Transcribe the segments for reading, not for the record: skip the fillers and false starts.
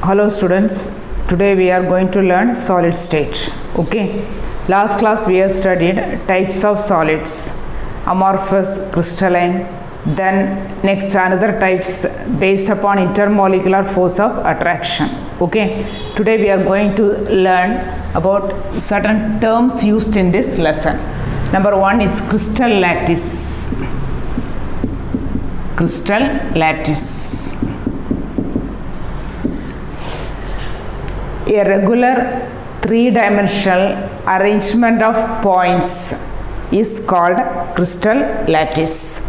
Hello students, today we are going to learn solid state. Okay, last class we have studied types of solids, amorphous, crystalline, then next another types based upon intermolecular force of attraction. Okay, today we are going to learn about certain terms used in this lesson. Number one is crystal lattice. Crystal lattice. A regular three-dimensional arrangement of points is called crystal lattice.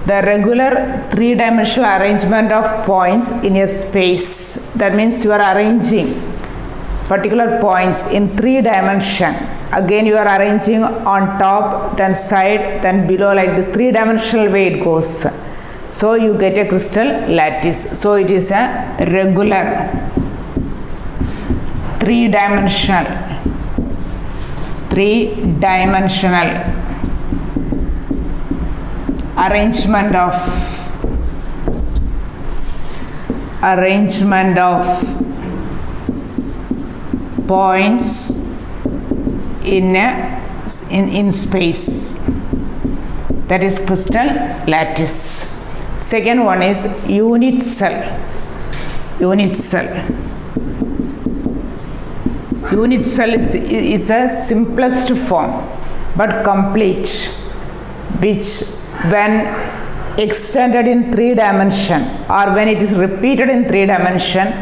The regular three-dimensional arrangement of points in a space, that means you are arranging particular points in three dimension. Again you are arranging on top, then side, then below, like this three-dimensional way it goes. So you get a crystal lattice. So it is a regular three-dimensional arrangement of points in space, that is crystal lattice. Second one is unit cell. Unit cell is a simplest form but complete, which when extended in three dimension or when it is repeated in three dimension,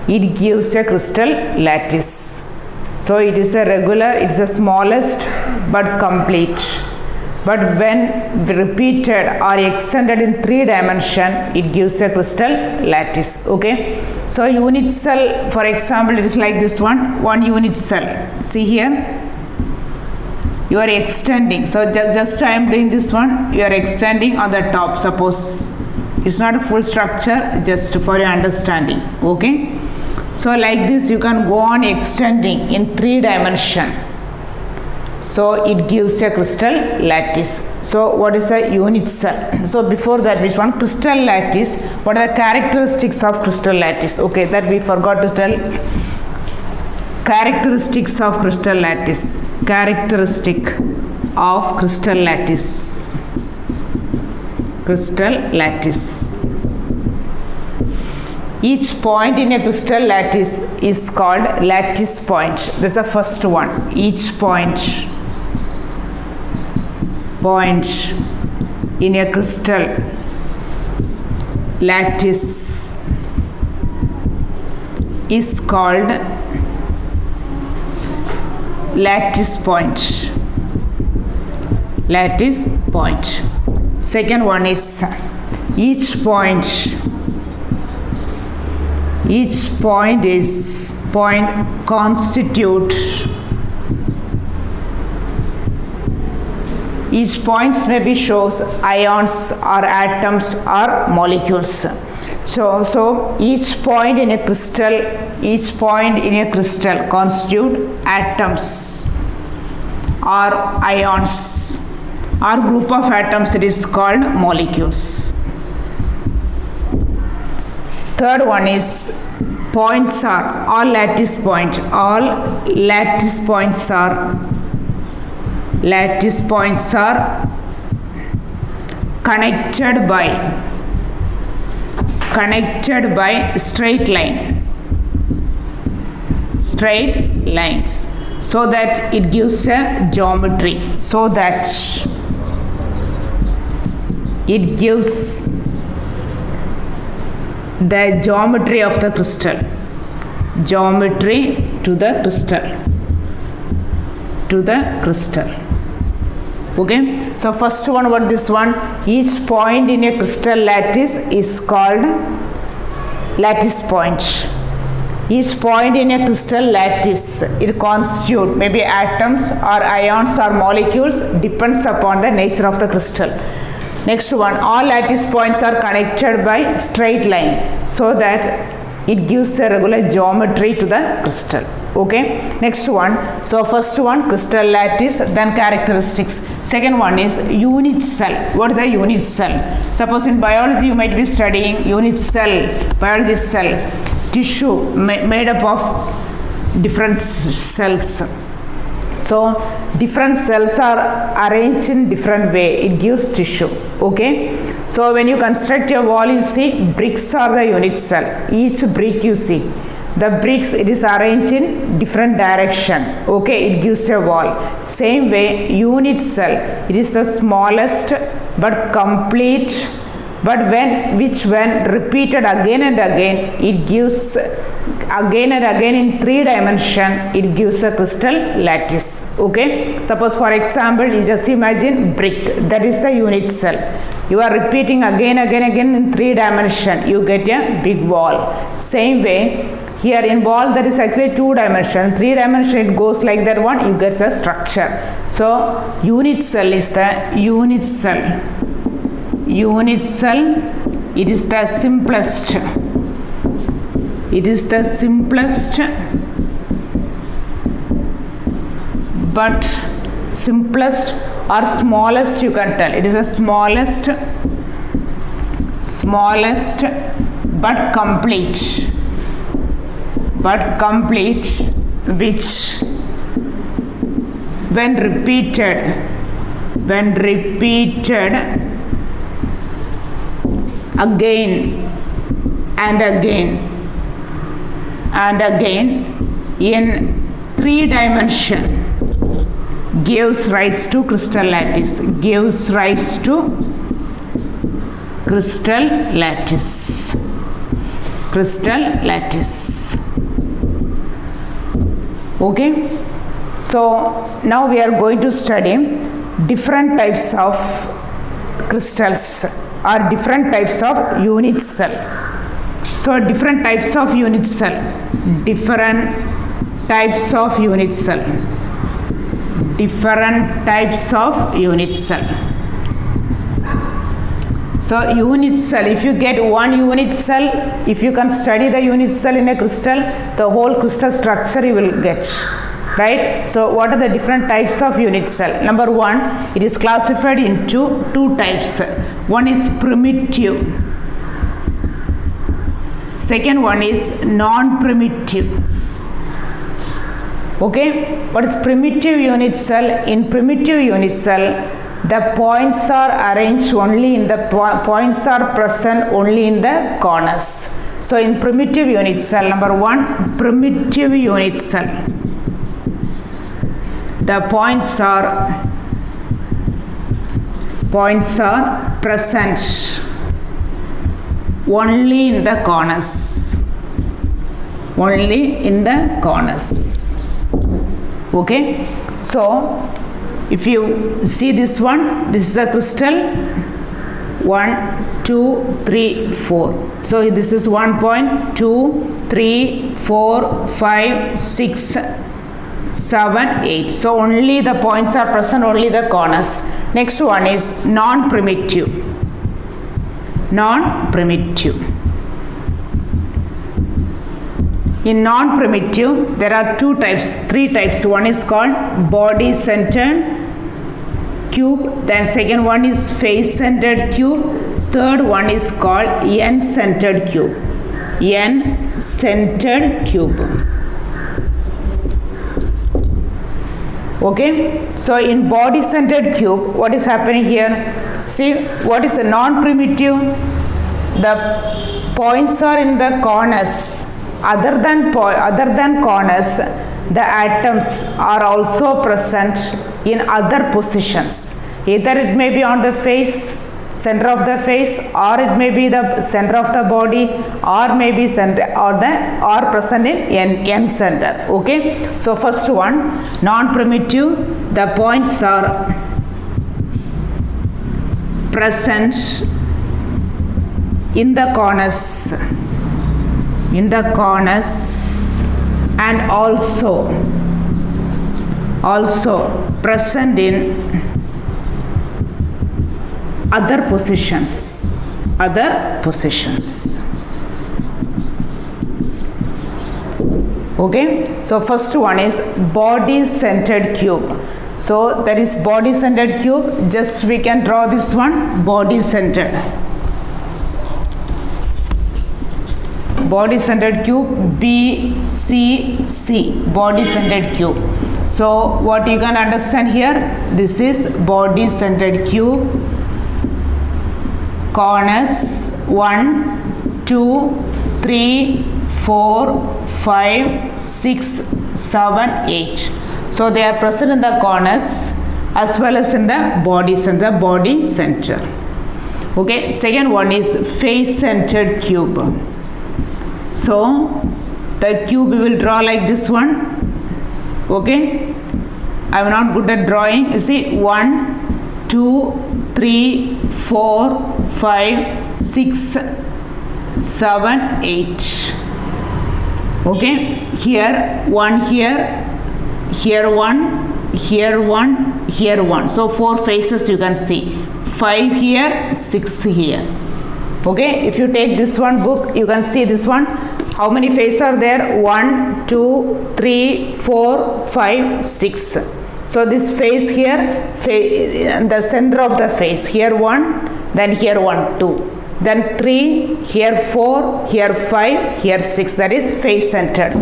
it gives a crystal lattice. So it is a regular, it is the smallest but complete. But when repeated or extended in three dimension, it gives a crystal lattice. Okay. So unit cell, for example, it is like this one unit cell. See here, you are extending. So just I am doing this one. You are extending on the top. Suppose it's not a full structure, just for your understanding. Okay. So like this, you can go on extending in three dimension. So it gives a crystal lattice. So what is a unit cell? So before that, which one? Crystal lattice. What are the characteristics of crystal lattice? Okay, that we forgot to tell. Characteristics of crystal lattice. Characteristic of crystal lattice. Crystal lattice. Each point in a crystal lattice is called lattice point. This is the first one. Each point in a crystal lattice is called lattice point. Lattice point. Second one is each point constitute. Each point maybe shows ions or atoms or molecules. So each point in a crystal constitute atoms or ions or group of atoms. It is called molecules. Third one is points are all lattice points. All lattice points are connected by straight lines, so that it gives a geometry. So that it gives the geometry of the crystal. Geometry to the crystal. Okay. So first one, what this one? Each point in a crystal lattice is called lattice point. Each point in a crystal lattice, it constitutes maybe atoms or ions or molecules, depends upon the nature of the crystal. Next one, all lattice points are connected by straight line, so that it gives a regular geometry to the crystal. Okay. Next one, so first one crystal lattice, then characteristics. Second one is unit cell. What is the unit cell? Suppose in biology you might be studying unit cell, biology cell. tissue made up of different cells. So different cells are arranged in different way, it gives tissue. Okay, so when you construct your wall, you see bricks are the unit cell. Each brick, you see the bricks, it is arranged in different direction. Okay, it gives a wall. Same way, unit cell, it is the smallest but complete, but when repeated again and again, it gives again and again in 3 dimension, it gives a crystal lattice. Okay, suppose for example, you just imagine brick, that is the unit cell. You are repeating again in 3 dimension, you get a big wall. Same way, here in wall there is actually 2 dimension, 3 dimension it goes like that one, you get a structure. So unit cell is the unit cell. Unit cell, it is the simplest. It is the simplest, but simplest or smallest, you can tell. It is the smallest but complete, which when repeated again and again in 3 dimension gives rise to crystal lattice. Okay, so now we are going to study different types of crystals or different types of unit cell. So different types of unit cell. So unit cell, if you get one unit cell, if you can study the unit cell in a crystal, the whole crystal structure you will get. Right? So what are the different types of unit cell? Number 1, it is classified into 2 types. One is primitive. Second one is non-primitive. Okay, what is primitive unit cell? In primitive unit cell, the points are arranged only in the points are present only in the corners. So in primitive unit cell, number 1, primitive unit cell, the points are present only in the corners. Okay, so if you see this one, this is a crystal 1, 2, 3, 4. So this is 1 point, 2, 3, 4, 5, 6, 7, 8. So only the points are present, only the corners. Next one is non-primitive. In non-primitive, there are 3 types. One is called body-centered cube. Then second one is face-centered cube. Third one is called N-centered cube. Okay, so in body-centered cube, what is happening here? See, what is a non-primitive? The points are in the corners. Other than corners, the atoms are also present in other positions. Either it may be on the face, center of the face, or it may be the center of the body, or maybe center or present in N center. Okay, so first one, non-primitive, the points are present in the corners and also present in other positions. Okay, so first one is body-centered cube. So that is body-centered cube. Just we can draw this one, body-centered. body centered cube, BCC, body centered cube. So what you can understand here, this is body centered cube, corners 1, 2, 3, 4, 5, 6, 7, 8. So they are present in the corners as well as in the body center. Okay, second one is face centered cube. So the cube we will draw like this one. Okay, I am not good at drawing. You see, 1, 2, 3, 4, 5, 6, 7, 8. Okay, here 1, here 1, here 1, here 1. So 4 faces you can see. 5 here, 6 here. Okay, if you take this one book, you can see this one. How many faces are there? 1, 2, 3, 4, 5, 6. So this face here, the center of the face, here 1, then here 1, 2. Then 3, here 4, here 5, here 6. That is face centered.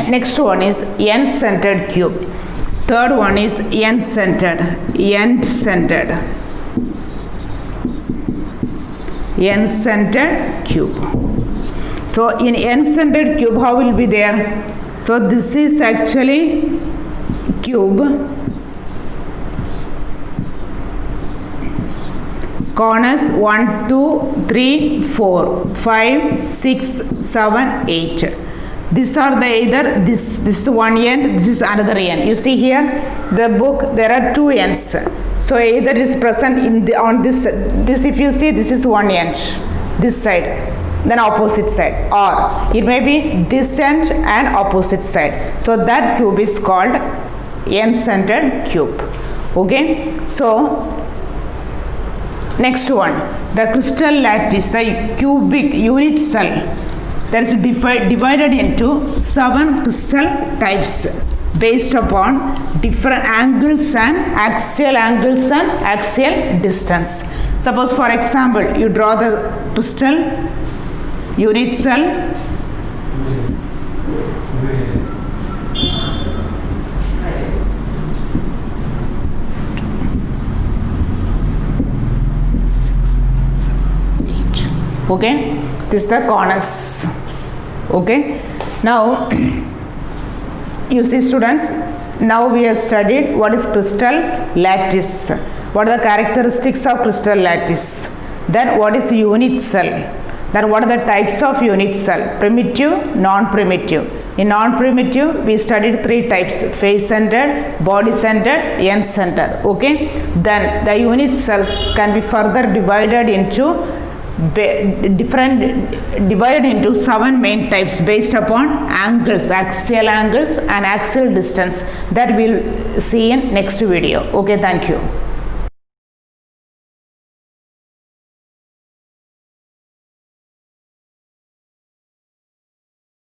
Next one is end centered cube. Third one is end centered. End centered cube. So in end centered cube, how will be there? So this is actually cube. Corners 1, 2, 3, 4, 5, 6, 7, 8. These are the either this one end, this is another end. You see here the book, there are 2 ends. So either is present in on this if you see, this is one end, this side, then opposite side, or it may be this end and opposite side. So that cube is called end centered cube. Okay, so next one, the crystal lattice, the cubic unit cell, that is divided into 7 crystal types based upon different angles and axial distance. Suppose for example, you draw the crystal unit cell. Okay, this is the corners. Okay, now you see students, now we have studied what is crystal lattice, what are the characteristics of crystal lattice, then what is unit cell, then what are the types of unit cell, primitive, non-primitive. In non-primitive we studied 3 types: face centered, body centered, end centered. Okay, then the unit cells can be further divided into divided into 7 main types based upon angles, axial angles and axial distance, that we'll see in next video. Okay, thank you.